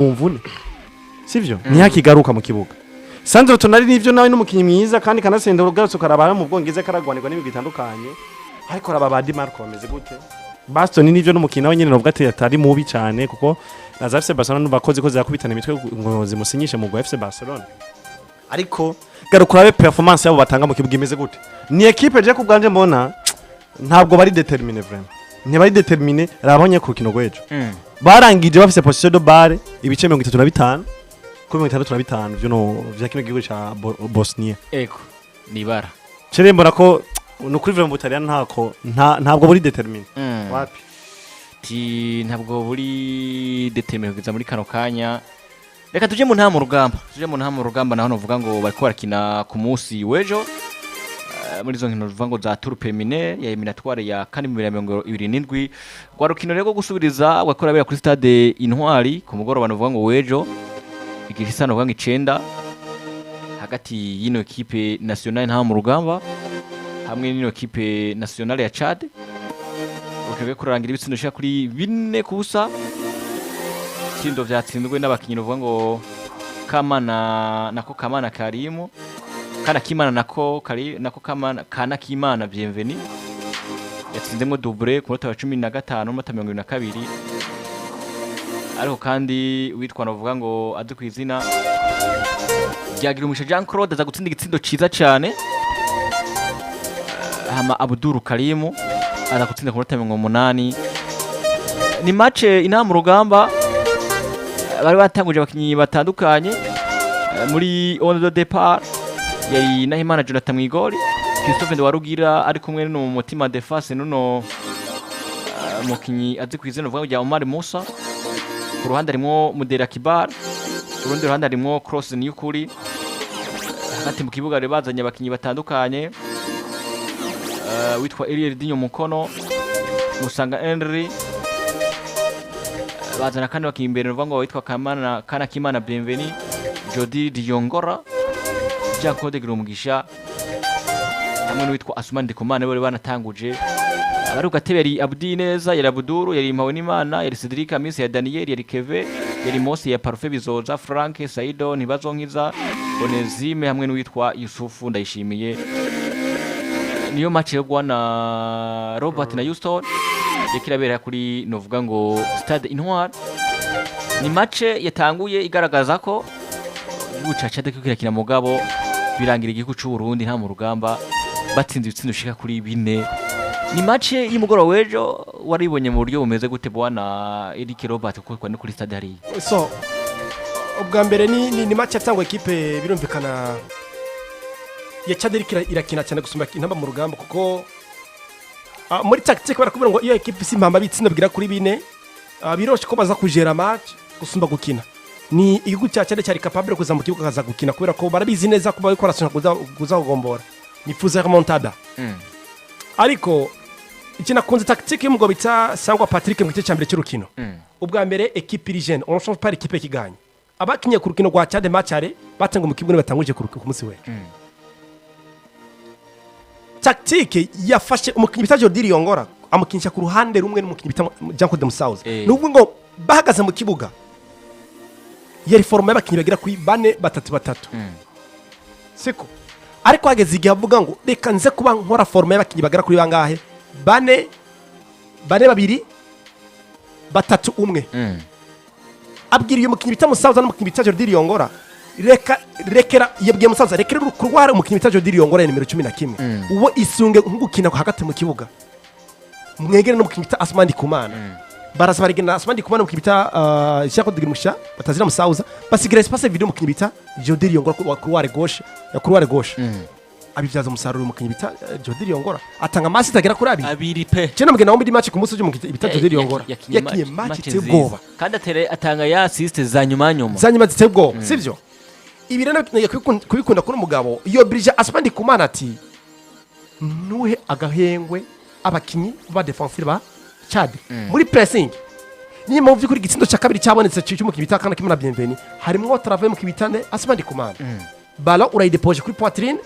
mvune sivyo ntihakigaruka mu kibuga Sandro Tonali nivyo nawe n'umukinyi mwiza kandi kanasenda urugarutse karaba mu Bwongereza karagwanirwa n'ibintu bitandukanye ariko raba ba Di Marco bameze gute Baston nivyo n'umukinyi nawe nyene novuga ati atari mubi cyane kuko na FC Barcelona bakoze ko zakubitana imitwe ngo zimusinyishe mu FC Barcelona ariko garukurabe performance yabo batanga mu kibuga imeze gute ni equipe je kubganje mbona ntabwo bari determine vraiment ntibari determine rabonye ku rukino rwejo barangije bafise position de balle ibice 35 kuri 35 byo no vya kimwe gihugu cha Bosnia eko nibara chere mbona ko no kuri vraiment Butaliyani ntabwo buri determine wapi ti ntabwo buri determine kugeza muri kano kanya reka tuje mu ntama rugamba naho novuga ngo bariko barakina ku munsi wejo muri zo nkino ruvuga ngo za tour préliminaire ya eliminatoire ya 2027 gwa rukino rego gusubiriza gwakora bera kuri stade Intwari ku mugoroba novuga ngo wejo igirisa novuga ngo 9 hagati y'ino equipe nationale ntama rugamba hamwe n'ino equipe nationale ya Chad ukebe kurangira ibitsindo shaka kuri 4 kubusa Tindo vyatsinzwe n'abakinyi novuga ngo Kamana Karimu kana Kimana nako Kamana kana Kimana bienvenue yatsinzemo double ku 15 no 22 ariko kandi witwa novuga ngo azi ku izina ryagira umusha Jean Claude aza gutsinda igitsindo ciza cyane hama Abdul Karimu aza gutsinda ku 8 ni match Intamba Rugamba bari batanguje abakinyi batandukanye muri on the départ yari Nahimana Jonathan Mwigori Christophe Ndwarugira ari kumwe no mutima defense nuno mukinyi azi kwizina vuga ya Omar Musa ku ruhande arimo Mudera Kibar ku rundi ruhande arimo Cross Niyukuri hagati mu kibuga bazanye abakinyi batandukanye witwa Eliel Dinyo Mukono Musanga Henry bazana kandi bakimbere nuvuga ngo witwa kana Kimana Bienvenue Jody Diongora Jacob Girumugisha hamwe n'uwitwa Asman Ndikumana bari banatanguje abari ugateberi Abdi Neza yari Abduru yari Mpawe n'Imana yari Cedric Amisi ya Daniel yari Keve yari Mosi ya Parfait Bizoza Frank Saido Ntibazonkiza Onezime hamwe n'uwitwa Yusufu Ndayishimiye niyo match yo gwana Robert na Houston yakirabera kuri novuga ngo Stade Intwari ni match yatanguye igaragaza ko gucaca de kwirakira mugabo birangira igihugu cy'u Burundi nta mu rugamba batsinze ibitsindo shika kuri 4 ni match y'umugoro wejo waribonye mu buryo bumeze gute bwana Eric Robert kuko ni kuri stade hari so ubwa mbere ni match yatangwa equipe birumvikana ya Chad irakina cyane gusumba Intamba mu rugamba kuko muri tactique barakubwira ngo iyo equipe simpamba bitsinda bwira kuri 4 biroshe ko baza kujera match gusumba gukina ni igihugu cyane cyari capable kuza mu kibuga kaza gukina kubera ko barabizi neza ko bakora kuza kugombora nifuza remontada ariko ikina kunze tactique y'umugo bita Sangwa Patrick mu gice cyambere cy'urukino ubwa mbere equipe irigene on change pas equipe kiganye abakinye ku rukino rwa Chad matchare batenga mu kibuga batanguje ku munsi we tactique yafashe umukinyi bita Jody Diongora amukinisha ku ruhande rumwe n'umukinyi bita Jean Claude Musauza nubwo ngo bahagaze mu kibuga yari forme y'abakinyi bagira kuri 4-3-3 siko ariko hageze igihe avuga ngo reka nze kuba nkora forme y'abakinyi bagira kuri bangahe 4 2 3 1 abwiriye umukinyi bita Musauza n'umukinyi bita Jody Diongora rekera yabwiye Musauza rekera kurwara umukinyi bita Jody Diongora nimero 11 uwo isunge nkugukina hagati mu kibuga mwegere n'umukinyi bita Asman Ndikumana barasa barigena Asman Ndikumana mukibita Jacob Girumugisha batazira Musauza basigira espace video mukibita Jody Diongora kurware gauche ya kurware gauche abivyaza umusaruro umukinyi bita Jody Diongora atanga masi tagera kuri abiri pe cyane mugena wo muri match ku munsi uje mukibita Jody Diongora yakiye match tebwoba kandi atanga ya assist za nyuma zitebwo sivyo ibi rero kubikunda kuri umugabo iyo brija Asman Ndikumana ati nuhe agahengwe abakinyi ba defenseur ba Chad muri pressing ni mu vyukuri gitsindo cya kabiri cyabonetse cy'umu kibita kana Kimana Bienvenue harimo travail mu kibitane Asman Ndikumana balo urayidepoje kuri poitrine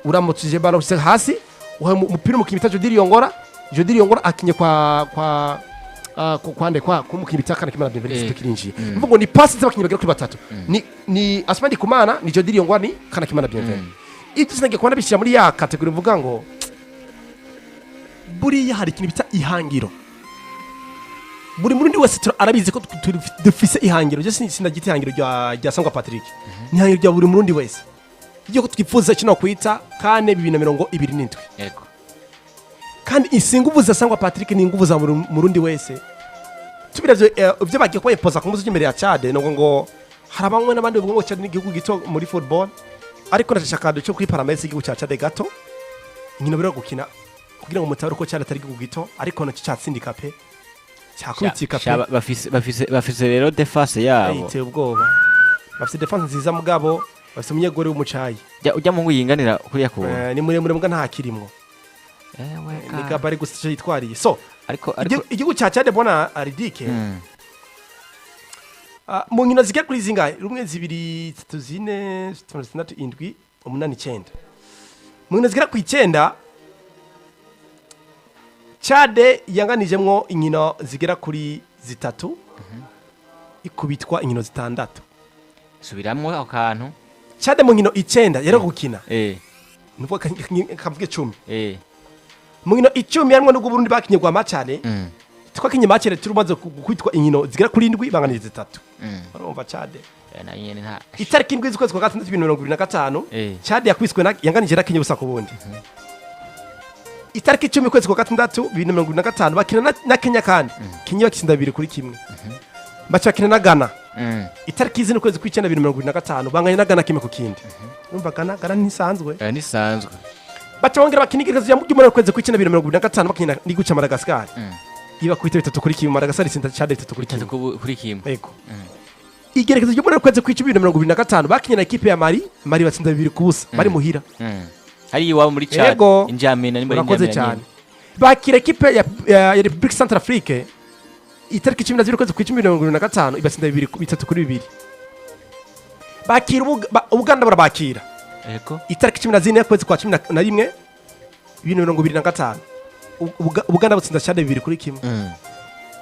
uramutije balo hasi umupira mu kibita Jody Diongora akinye kwa kwandekwa kumukinyi bita kana kimana Bienvenue tukirinjiye mvugo ni pass z'abakinyi bagera kuri batatu ni Asmani Kumana ni Jody Yongwani kana kimana Bienvenue ibyo sinage kubona bishyira muri ya kategori mvuga ngo buriya hari ikintu bita ihangiro buri murundi wese arabizi ko dufise ihangiro je sinagita ihangiro rya Sangwa Patrick ni ihangiro rya buri murundi wese iyo twifuza kino kwita kane 2027 yego kandi inguvu za Sangwa Patrick ni inguvu za murundi wese tubiravye ivyo bagiye ko yepoza ku muzi imbere ya Tchad ngo harabamwe n'abandi bavuga ngo Tchad ni igihugu gito muri football ariko ndashaka cyo kwiparametse igihugu cya Tchad gato inkino biro gukina kugira ngo mutabure ko Tchad atari igihugu gito ariko nacyo cyatsindika pe cyakutsika pe bafise rero defense yabo iteye ubwoba bafise defense nziza mugabo bafise umunyegore w'umucayi ujya mu nguyinganira kuri yako ni muremure mbwa nta kirimwo ni gabari gusa yitwariye so ariko igihugu cya Tchad bona aridike mu nkino zigera kuri zingahe rumwe zibiri 3 4 5 6 7 8 9 mu nkino zigera ku 9 Tchad yanganijemwo inkino zigera kuri 3 ikubitwa inkino 6 subiramwo ako kantu Tchad mu nkino 9 yero gukina nuvuga kavuge 10 mu nkino 10 yanwa n'ubwo Burundi bakinye gwa macane twakinye macere turumaze kwitwa inkino zigera kuri 7 banganije 3 urumva Tchad na nyene nta itariki indwi z'ukwezi kwa 6/2025 Tchad yakwiswe yanganije rakinye busa ku bundi itariki 10 kwezi kwa 6/2025 bakina na Kenya kandi Kenya bakisinda 2-1 bacha bakina na Ghana itariki zino kwezi kw'icenda 2025 banganye na Ghana kimwe ku kindi urumva Ghana ntisanzwe nisanzwe bacha bongera bakinigiriza ya mu kwezi kw'icenda 2025 bakina n'iguca Madagascar iba kwita 3-1 Madagascar isinda Tchad 3-1 yego igerekezo ryo muri kwezi kw'icumi 2025 bakinye na equipe ya Mali batsinda 2-0 bari muhira hari iwabo muri Tchad injamena nimba injamena bakira equipe ya Republique Centrafrique itariki 12 kwezi kw'icumi 2025 ibatsinda 3-2 bakira Uganda barabakira yego itariki 14 kwezi kwa 11 2025 Uganda butsinda Tchad 2-1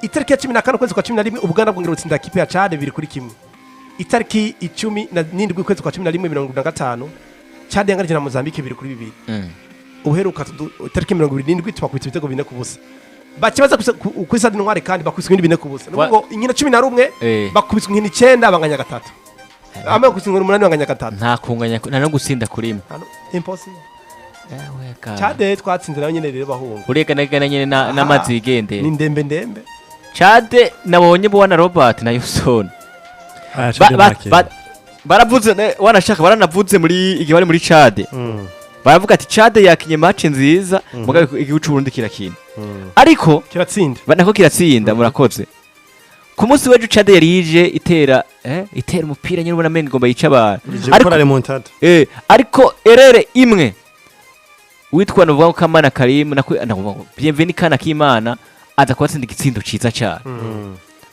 itariki ya 15 kwezi kwa 11 Uganda bwongera butsinda equipe ya Tchad 2-1 itariki 17 kwezi kwa 11 2025 Tchad yanganije na Mozambique 2-2 uheruka itariki 27 twakwita ibitego 4-0 bakibaza kwisa ntware kandi bakwiswe n'ibine kubusa nubwo inkino 11 bakubiswe inkino 9 banganya gatatu ama kwiswe 8 banganya gatatu nta kunganya nta no gusinda kurima impossible Tchad twatsinze nayo nyene rero bahunga ureka nagana nyene n'amazi igende ni ndembe Tchad nabonye bwana Robert na Yuson baravuze wanashaka baranavuze muri igihe bari muri Tchad baravuga ati Tchad yakinye match nziza mugabe igihugu cy'u Burundi kirakina ariko kiratsinda banako kiratsinda murakoze ku munsi w'ejo Tchad yari yije itera umupira nyine ubona menga igomba yica abantu ariko erere imwe witwa nuvuga ko Kamana Karim nako Bienvenue kana k'Imana aza kwatsinda igitsindo ciza cyane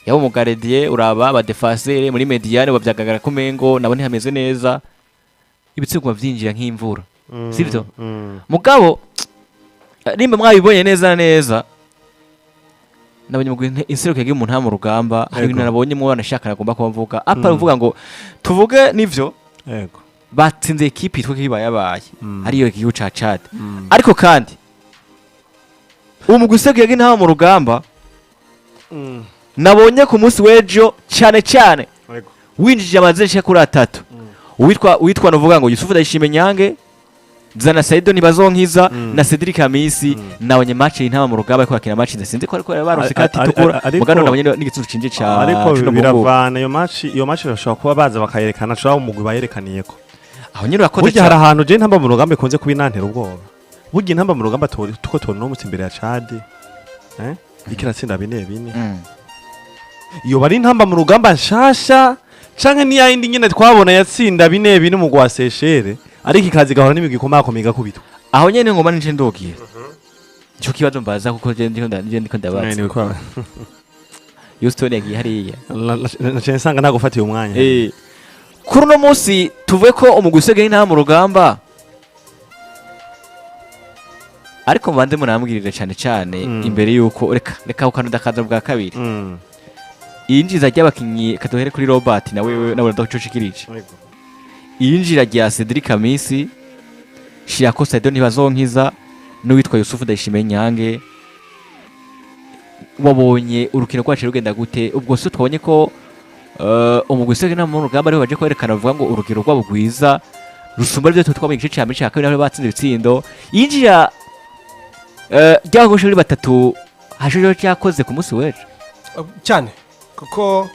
yabo umugaredier uraba abadefenseur muri mediane bavyagagara ko mengo nabone hameze neza ibitsigwa vyinjira nk'imvura sivyo mugabo rimba mwabibonye neza nabonye mu inseruke y'umuntu nta mu rugamba hari ibintu nabonye mu banashaka nagomba kubavuga apa uvuga ngo tuvuge nivyo yego batsinze equipe itwa kibayabaye ariyo igihugu ca Tchad ariko kandi uwo mugusege yagi nta mu rugamba nabonye ku munsi w'ejo cyane winjije amazesha kuri 3 witwa novuga ngo Yusufu Dayishime Nyange Zana Saido nibazonkiza na Cedric Hamisi nabonye match y'intama mu rugamba ariko akina match ndasinze ko ariko barose kati tukura mugano nabonye n'igitsinzo cinje ca ariko biravana iyo match bashobora kuba baza bakayerekana cyo umugwi bayerekaniyeko aho nyine urakoze burya hari ahantu je ntamba mu rugamba ikunze kuba inantera ubwoba burya intamba mu rugamba tuko tubona no imbere ya Tchad ikiratsinda bine iyo bari intamba mu rugamba nshasha canke ni yindi nyine twabona yatsinda bine mu gwa Seychelles ariko ikazi gahora n'imigwi ikomakomega kubitwa aho nyene ngoma nije ndogiye cyo kibazo mbaza kuko je ndiko ndabaza Houston yagiye hariya nace nsanga ntagufatiye umwanya kuri no munsi tuvuye ko umugusege n'intama mu rugamba ariko mbanze munambwirire cyane cyane imbere yuko reka ukanu dakaza bwa kabiri iyinjiza ry'abakinyi kadohere kuri Robert nawe ndadocucikirije iyinjira rya Cedric Kamisi Shirako Sadio ntibazonkiza n'uwitwa Yusufu Ndayishimiye Nyange wabonye urukino rwacu rugenda gute ubwo se twabonye ko umugwisege na mu rugamba ariho baje kwerekana bavuga ngo urugero rwabo rwiza rusumba byo twabonye igice cya mbere cya kabiri aho batsinze ibitsindo yinjira ry'abagoshe bari batatu hashije cyakoze ku munsi w'ejo cyane kuko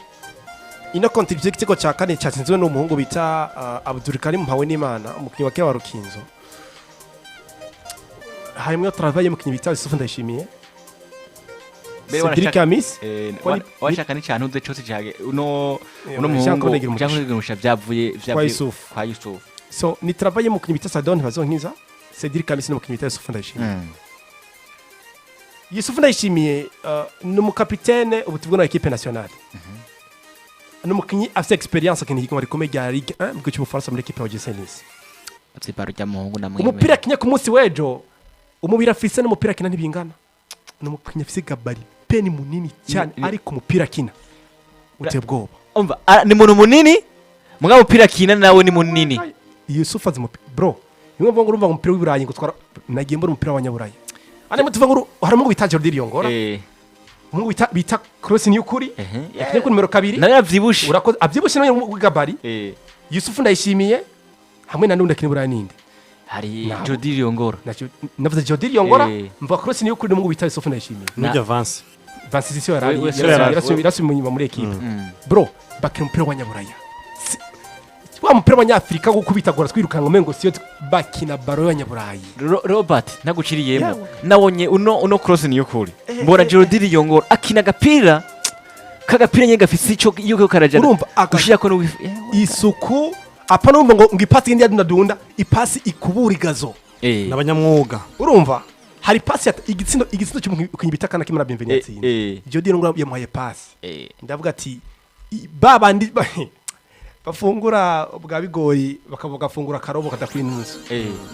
ino konti igitego cya kane cyatsinzwe n'umuhungu bita Abdul Karim Mpawe n'Imana umukinnyi wa Kenya wa Rukinzo harimo travaye umukinnyi bita Yusufu Ndayishimiye Cedric Kamisi washaka ni cyane uze cyose cyage uno muhungu cyangwa n'igurusha byavuye kwa Yusufu so ni travaye umukinnyi bita Sadon bazonkiza Cedric Kamisi n'umukinnyi bita Yusufu Ndayishimiye Yusufu Ndayishimiye ni umukapitene ubu tuvuga na equipe nationale n'umukinnyi afite experience akinyi ko rikomeye rya Ligue 1 mu cy'Ubufaransa muri equipe ya Gesenis atsiparo rya muhungu na mweme umupira kinya ku munsi wejo umubira afise n'umupira kina ntibingana n'umukinnyi afise gabari peni munini cyane ariko umupira kina utebwoba umva ni muntu munini mugabo umupira kina nawe ni munini Yusufu azi bro nimwe mvuga ngo urumva umupira w'Iburayi ngo twara nagiye mbona umupira w'Abanyaburayi ane mutuva ngo harimo bitaje Jordi Yongora mungu bita cross ni ukuri yakine ku numero 2 nawe avyibushe urakoze avyibushe no gabari Yusufu Ndayishimiye hamwe na Ndunda kinibura ninde hari Jordi Yongora navuze Jordi Yongora mva cross ni ukuri mungu bita Yusufu Ndayishimiye nujya Vance sisiyo yarasubiye muri equipe bro bakira umupira w'Abanyaburaya wa mupira w'Abanyafrika gukubitagura twirukanka mengo siyo bakina baro y'Abanyaburayi Robert naguciriyemo nabonye uno cross ni ukuri mbona Jordi Yongora akina gapira kagapira nyega gafise ico yuko karaja gushira ko isuku apa numva ngo ipasi indi yadunda ipasi ikubura igazo n'abanyamwuga urumva hari pasi igitsindo cy'umukinnyi kana kimara Bienveni yatsinze Jordi Yongora yamuhaye pasi ndavuga ati babandi bafungura bwa bigoyi bakavuga fungura karobo kadakwinuza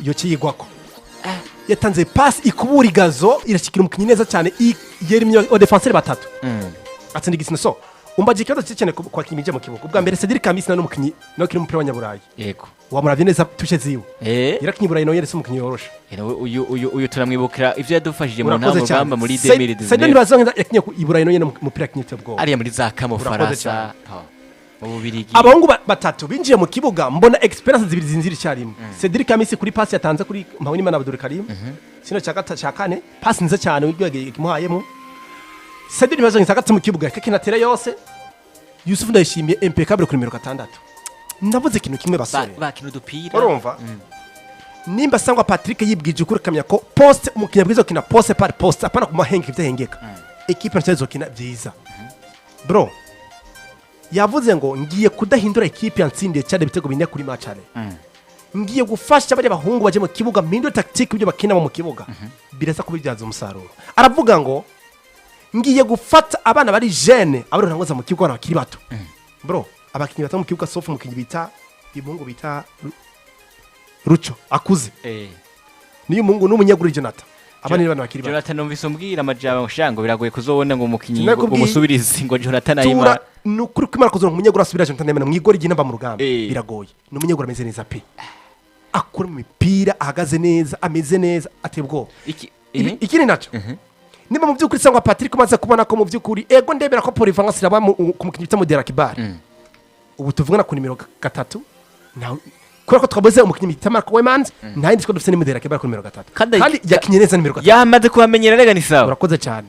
iyo kiyigwako yatanze pass ikubura igazo irashikira umukinnyi neza cyane yerimye defenseur batatu atsinda igisino so umbaje ikibazo cyane kwa kimije mu kibuga ubwa mbere Cedric Kamisi na umukinnyi no kiri umupira w'Abanyaburayi yego wamuravye neza tushe ziwe yarakinyi Burayi no yerese umukinnyi yorosha uyu turamwibukira ivyo yadufashije mu ntamo rugamba muri 2019 Sasa ntibazonga yakinye Burayi no yene umupira kinyite bwo ari muri za kamo Faransa abahungu batatu binjiye mu kibuga mbona experience zibiri zinzira icyarimwe Cedric Kamisi kuri pass yatanze kuri Mpawinimana Abdul Karim sino cya kane pass nziza cyane wigwege kimuhayemo Cedric bazanye sagati mu kibuga kakinatera yose Yusufu Ndayishimiye impeccable kuri numero 6 ndavuze ikintu kimwe basore bakina dupira urumva nimba sangwa Patrick yibwije ukuri kamya ko poste umukinya bwizo kina poste par poste apana kumahenge ivyahengeka equipe nsezo kina byiza bro yavuze ngo ngiye kudahindura equipe yansindiye cyane bitego bine kuri matchale ngiye gufasha bari bahungu baje mu kibuga mpindura tactique ibyo bakina mu kibuga birasa kubibyaza umusaruro aravuga ngo ngiye gufata abana bari jeune abari ntangoza mu kibuga bakiri bato bro abakinyi bato mu kibuga sofu mukinyi bita ibungu bita Rucho akuze niyo mungu n'umunyaguri Jonathan abana bana bakiri bato Jonathan numvise umbwira amajambo shango biragoye kuzobona ngo umukinyi umusubirizi ngo Jonathan ayima nukuri kwimara kuzona umunyagura asubira Jonathan nemena mwigori ginamba mu rugamba biragoye n'umunyagura ameze neza pe akora mu mipira ahagaze neza ameze neza atebwo iki ni naco nimba mu byukuri sangwa Patrick umaze kubona ko mu byukuri ego ndebera ko Polivalence iraba ku mukinyi bita Modera Kibar ubu tuvugana ku nimero 3 na kubera ko twaboze umukinyi bita Marco Wemans nta yindi ko dufite ni Modera Kibar ku nimero 3 kandi yakinye neza nimero 3 yamaze kubamenyera rega ni sawa urakoze cyane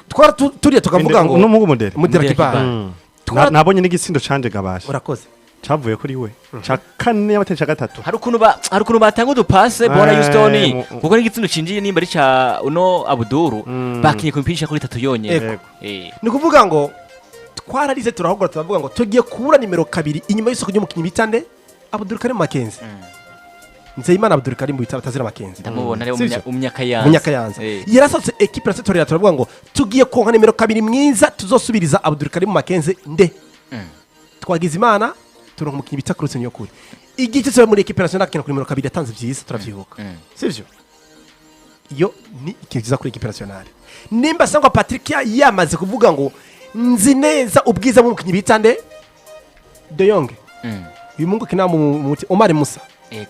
twara turiye tukavuga ngo n'umuhungu Modera Kibar nabonye n'igitsindo canje gabasha urakoze cavuye kuri we ca kane y'abateye ca gatatu hari ukuntu batanga udupase bona Houston kuko n'igitsindo cinjiye nimba ari ca uno Abduru bakinye kumpisha kuri 3 yonyene ni kuvuga ngo twararize turahogora turavuga ngo tugiye kubura nimero 2 inyuma y'isoko ry'umukinyi bitande Abdul Karim Makenzi Nzeyimana Abdul Karim bita batazira Makenzi ndamubona ari umunyakayanza yarasatse equipe nasetorera turavuga ngo tugiye konka nimero 2 mwiza tuzosubiriza Abdul Karim Makenzi nde twagize imana turonka umukinyi bita Cross niyo kuri igice cyo muri equipe nationale kina kuri nimero 2 yatanze byiza turavyibuka sivyo iyo ni ikintu kiza kuri equipe nationale nimba sangwa Patrick yamaze kuvuga ngo nzi neza ubwiza bw'umukinnyi bita nde De Jong uyu mungu kina mu Omar Musa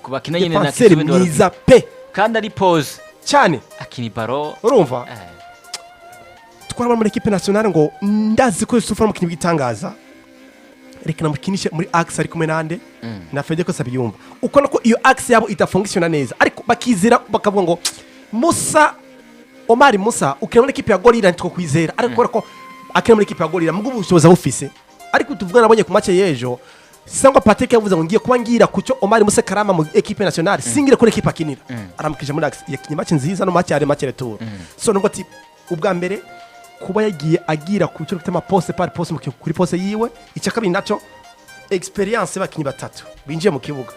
kuba kina nyine na defenseur mwiza pe kandi ari pose cyane akini baro urumva twara muri equipe nationale ngo ndazi ko Yusufu ari umukinnyi w'itangaza reka namukinishe muri axe ari kumwe nande na Fedeko Sabiyumva uko nako iyo axe yabo itafunctiona neza ariko bakizira bakavuga ngo Musa Omar Musa ukina muri equipe ya Gorilla ntiko kwizera ariko ko akina muri equipe ya Gorilla mugo ubushoboza bufise ariko tuvuga nabonye ku match yejo sangwa Patrick yavuze ngo ngiye kuba ngira kucyo Omar Musa karama mu equipe nationale singire kuri equipe akinira aramukije muri axe yakinye match nziza no match yare match retour so nubwo ati ubwa mbere kuba yagiye agira ku cyo bitama poste par poste kuri poste yiwe icyakabiri naco experience bakinyi batatu binjiye mu kibuga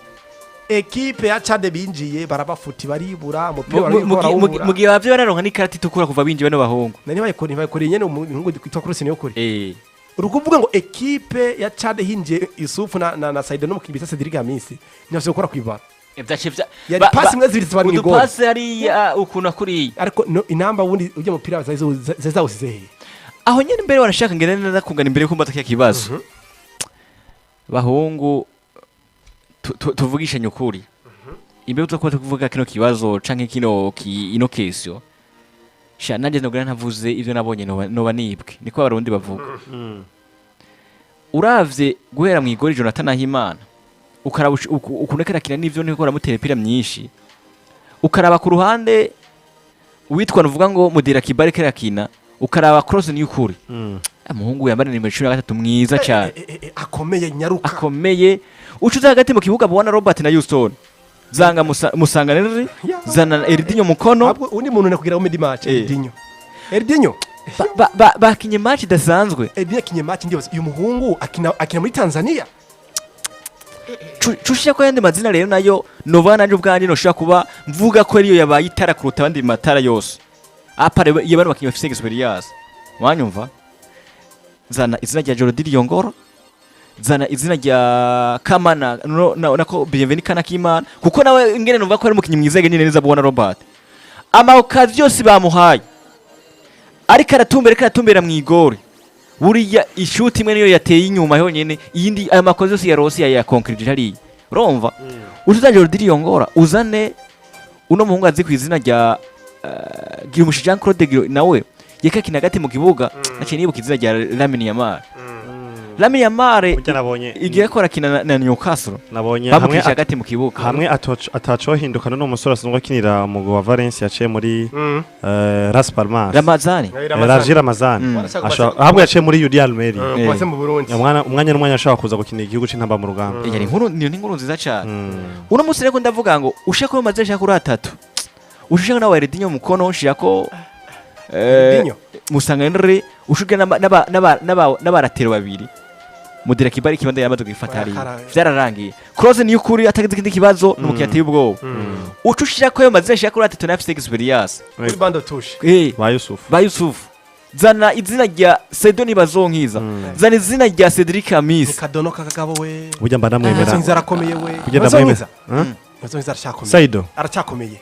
equipe ya Tchad binjiye barabafuti baribura mu gihe bavyo bararonka ni karate tukura kuva binjiye no bahungu nani bayikora nyene umuhungu kwitwa Cross niyo kuri urukuvuga ngo equipe ya Tchad hinjiye Yusufu na Said no mukinyi bita Cedric Amisi nivyo gukora kwibara yari pasi mwe zibiri zibari mu gol pasi ari ukuna kuri ariko Intamba wundi uje mupira zazawusize aho nyene mbere warashaka ngene neza kungana imbere ko mbata kibazo bahungu tuvugisha nyukuri imbere uko tuvuga kino kibazo canke ino kesyo sha nanje nogera ntavuze ivyo nabonye no nibwe niko abarundi bavuga uravye guhera mu igori Jonathan Ahimana ukaraba ukunekera kina n'ivyo niko ramutera pira myinshi ukaraba ku ruhande witwa nuvuga ngo Mudira Kibare kera kina ukaraba Cross ni ukuri umuhungu yambara nimero 13 mwiza cyane akomeye nyaruka akomeye ucuza hagati mu kibuga bona Robert na Houston zanga musanganire zana Erdinho mukono undi muntu nakugira mu match Erdinho bakinye match idasanzwe Erdinho kinye match ndiyo uyu muhungu akina muri Tanzania Chushya ko yandi mazina rero nayo nova nanje ubwanje no shaka kuba mvuga ko ariyo yabaye itara kuruta abandi matara yose apare yabana bakinye bafise experience wanyumva zana izina rya Jordi Riongoro zana izina rya Kamana nako Bienvenue kana Kimana kuko nawe ngene numva ko ari mukinyi mwizege nyine neza bubona Robert amakazi yose bamuhaye ariko aratumbera mu igore buriya ishuti imwe niyo yateye inyuma yonyene iyindi aya makoze yose ya Rossi ya concrete hariya urumva uzanje Jordi Riongora uzane uno muhungu azi ku izina rya Girumushi Jean Claude nawe yeka kina gati mu kibuga naciye nibuka izina rya Lamine Yamal igiye akora kina na Newcastle nabonye hamwe hagati mu kibuga hamwe ataco hindukana no musore asanzwe akinira mu wa Valencia yaciye muri Las Palmas Ramazani hamwe yaciye muri UD Almeria kwase mu Burundi umwanya ashaka kuza gukinira igihugu c'Intamba mu Rugamba yari inkuru nziza cyane uno musi reko ndavuga ngo ushaka ko maze shaka kuri atatu ushaka na Erdinho mukono ushaka musanganire ushuke n'abaratero babiri Mudira Kibari kibanda yamaze kwifata ari byararangiye Cross ni ukuri atagize ikindi kibazo n'umukinnyi ateye ubwoba ucushira ko yo maze shaka kuri atatu na afite experience kuri bando touche ba Yusuf zana izina rya Sedoni bazonkiza zana izina rya Cedric Amis kadono kakagabo we burya mba namwemera bazonkiza arakomeye we bazonkiza aracyakomeye Saido aracyakomeye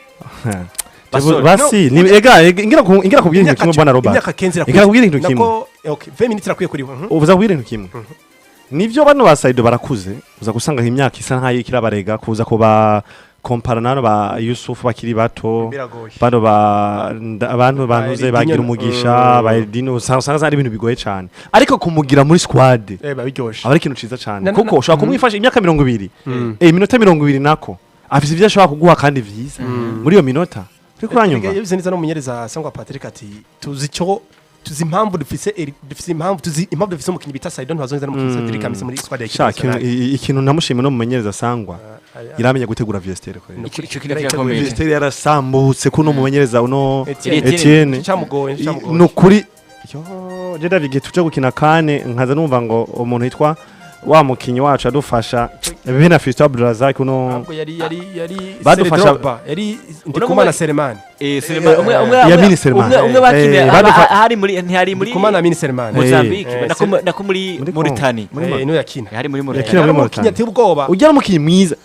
basi ni ingira kubwira ikintu kimwe bwana Robert ingira kubwira ikintu kimwe okay 20 minutes rakwiye kuri ubuza kubwira ikintu kimwe nivyo bano ba Saido barakuze uza gusanga imyaka isa nkayo kirabarega kuza kuba compara nano ba Yusuf bakiri bato bano abantu bantuze bagira umugisha ba Erdinho usanga ari ibintu bigoye cyane ariko kumugira muri squad babiryoshe abari ikintu ciza cyane kuko ushaka kumwifasha imyaka 20 iminota 20 nako afite ivyo ashaka kuguha kandi vyiza muri iyo minota turi kuranyumva yabize neza no munyereza sangwa Patrick ati tuzi impamvu dufise impamvu dufise umukinyi bita Saidon bazonza no mukinyi Cedric Amisi muri squad ya Kigali ikintu namushimye no mumenyereza sangwa iramenya gutegura Viestere ko ico kintu cyakomeye Viestere yarasambutse kuno mumenyereza uno Etienne no kuri yo je David tuje gukina kane nkaza numva ngo umuntu yitwa wa mukinyi wacu adufasha bina Fiston Abdulrazak kuno badufasha yari Ndikumana Selemani umwe bakinye hari muri Ndikumana Amini Selemani nako muri Mauritania no yakina hari muri Mauritania ati ubwoba ujya mukinyi mwiza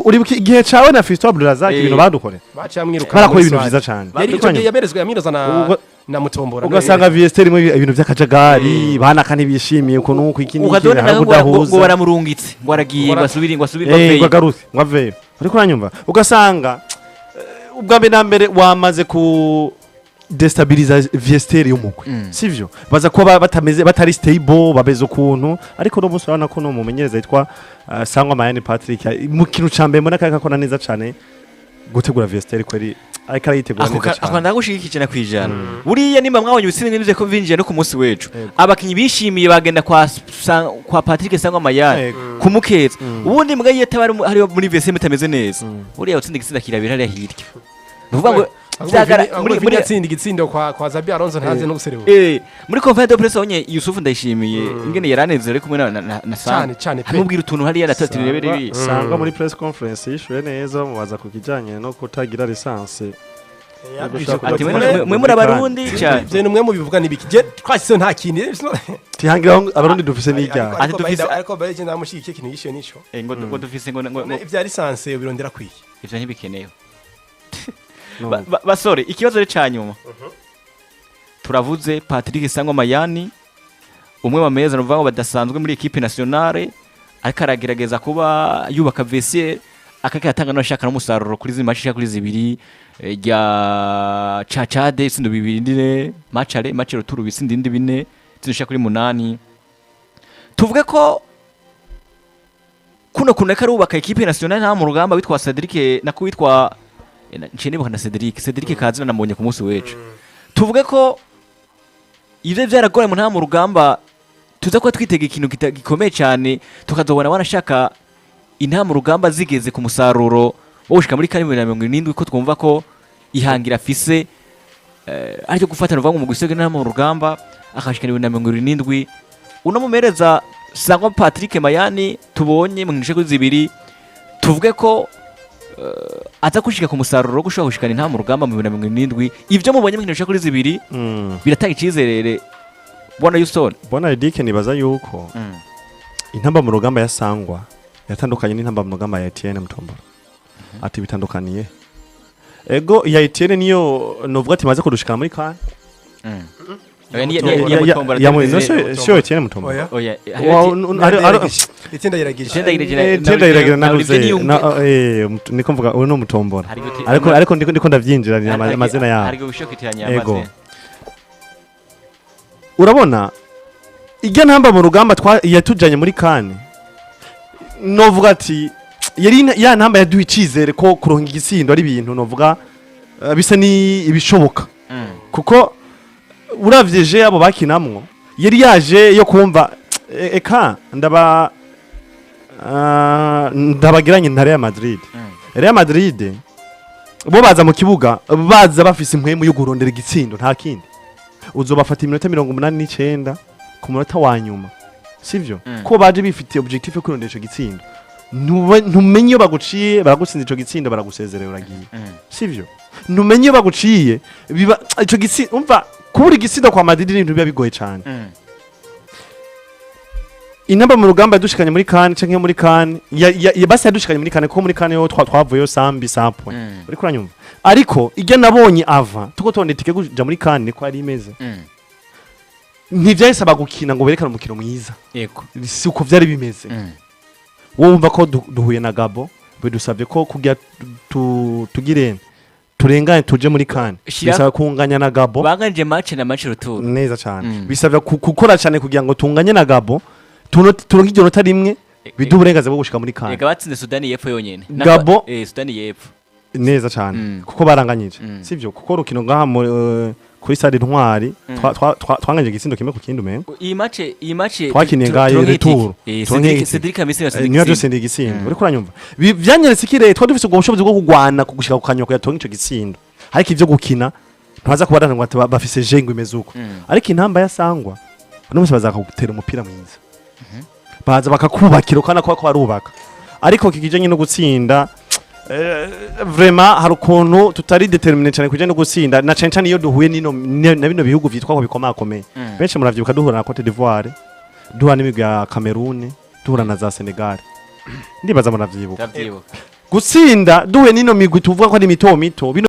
uri igihe cawe na Fiston Abdulrazak ibintu badukore baciye amwiruka barakora ibintu vyiza cyane yari icyo gihe yaberezwe yamiroza na mutombora ugasanga VST mu ibintu by'akajagari banaka ntibishimiye ko nuko ikindi ukadona ngo baramurungitse ngo aragiye ngo asubire ngo agarutse ngo aveyo ariko uranyumva ugasanga ubwa mbere na mbere wamaze ku destabiliza VST y'umugwe sivyo baza kuba batameze batari stable babeze ukuntu ariko no musi urabona ko no mumenyereza yitwa Sangwa Mayani Patrick mu kintu cambe mbona kakakora neza cyane gutegura VST kweri ariko arayitegura neza cyane akunda gushigikira kwijana buriya nimba mwabonye ubusinde n'ivyo ko vinjiye no ku munsi wecu abakinyi bishimiye bagenda kwa Patrick Sangwa Mayani kumukeza ubundi mbwa yete bari hari muri VST mutameze neza buriya utsinda igitsinda kirabira hariya hirya nuvuga ngo muri atsinda igitsindo kwa Zabi Alonso ntanze no guserebuka muri conference de presse onye Yusuf ndayishimiye ingene yaranezere kumwe na cyane hamubwira utuntu hariya natatirebere Sangwa muri press conference yishuye neza bamubaza ku kijanye no kutagira lisansi ati mwe muri abarundi cyane bye numwe mu bivuga nibiki je twashyize nta kindi tihangira abarundi dufise n'ijya ati dufise ariko bare cyane namushyigikiye ikintu yishuye nico ngo dufise ngo ivya lisansi birondera kwiye ivyo ntibikeneyo basore ikibazo rero cyanyuma turavuze Patrick Sangwa Mayani umwe wa meza nuvuga ngo badasanzwe muri equipe nationale ariko aragerageza kuba yubaka vestiaire akakatanga no shaka n'umusaruro kuri zimashisha kuri zibiri ya Tchad isindo bibiri ndine match retour bisindi ndi bine zinashaka kuri 8 tuvuge ko kuno kuneka rubaka equipe nationale nta mu rugamba witwa Cedric na kuwitwa nchini bwana Cedric kazina namubonye ku munsi wecu tuvuge ko ivyo vyaragora mu nta mu rugamba tuza ko twitega ikintu gikomeye cyane tukazobona wanashaka intama rugamba zigeze ku musaruro woshika muri 2027 ko twumva ko ihangira fise ariko gufatana uvangu mu gusega intama rugamba akashika 2027 unamumereza Sangwa Patrick Mayani tubonye mu ngishe kuri zibiri tuvuge ko aza kushika ku musaruro gushaka gushikana intama rugamba mu 2027 ivyo mubonye mu ngishe kuri zibiri biratanga icizerere bona Houston bona Edike nibaza yuko intamba mu rugamba ya Sangwa yatandukanye n'intamba mu rugamba ya Etienne Mutombora ati bitandukaniye ego ya Etienne niyo novuga ati maze kudushika muri kan ya mu sio Etienne Mutombora oya itsinda yiragije niko mvuga uno no Mutombora ariko ndiko ndavyinjira ni amazina yaho ariko gushokitanya amazina urabona ijya ntamba mu rugamba yatujanye muri kane novuga ati yari ya ntamba yaduha icizere ko kuronka igisindo ari ibintu novuga bisa ni ibishoboka kuko uravyeje abo bakinamwo yari yaje yo kumva eka ndabagiranye na Real Madrid Real Madrid bo baza mu kibuga baza bafise impwemu yo kurondera igitsindo nta kindi uzobafata iminota 89 ku munota wa nyuma sivyo ko baje bifitiye objectif yo kurondera ico gitsindo ntumenye iyo baguciye baragutsinda ico gitsindo baragusezerera uragiye sivyo ntumenye iyo baguciye biba ico gitsindo umva kubura igitsindo kwa Madrid ni biba bigoye cyane inamba mu rugamba yadushikanye muri kan canke muri kan basi yadushikanye muri kan ko muri kan yo twavuyeyo sambi sampo uri kuranyumva ariko ijya nabonye ava tuko tondetike kuja muri kan ko ari imeze ntivyayisaba gukina ngo berekane umukino mwiza yego si uko vyari bimeze wumva ko duhuye na Gabo bidusabye ko kugira tugirene turengane tuje muri kan bisaba kunganya na Gabo baganje match na match retour neza cyane bisabye gukora cyane kugira ngo tunganye na Gabo turonke ijonota rimwe bidu uburenganzira bwo gushika muri kan yega batsinze Sudani y'Epfo yonyene Gabo Sudani y'Epfo neza cyane kuko baranganyije sivyo kuko rukino ngaha kuri Stade Ntwari twanganje igisindo kimwe ku kindi umengo iyi match twakiniye ngayo retour Cedric Amisiri niyo byose ndi igisindo uri kuranyumva byanyeretse ikire twa dufise ubwo bushobozi bwo kugwana kugushika ku kanyoko yatonga ico gisindo ariko ivyo gukina ntaza kubadana ngo bafise jengo imeze uko ariko intamba ya Sangwa n'umunsi bazakagutera umupira mwiza baza bakakubakira kana ko barubaka ariko kikijanye no gutsinda vraiment hari ukuntu tutari determine cyane kujya no gutsinda na cyane cyane iyo duhuye na bino bihugu vyitwa ko bikomakomeye benshi muravyibuka duhura na Cote d'Ivoire duhura n'imigwi ya Cameroon duhura na za Senegal ndibaza muravyibuka ndavyibuka gutsinda duwe nino migwi tuvuga ko ari mito mito bino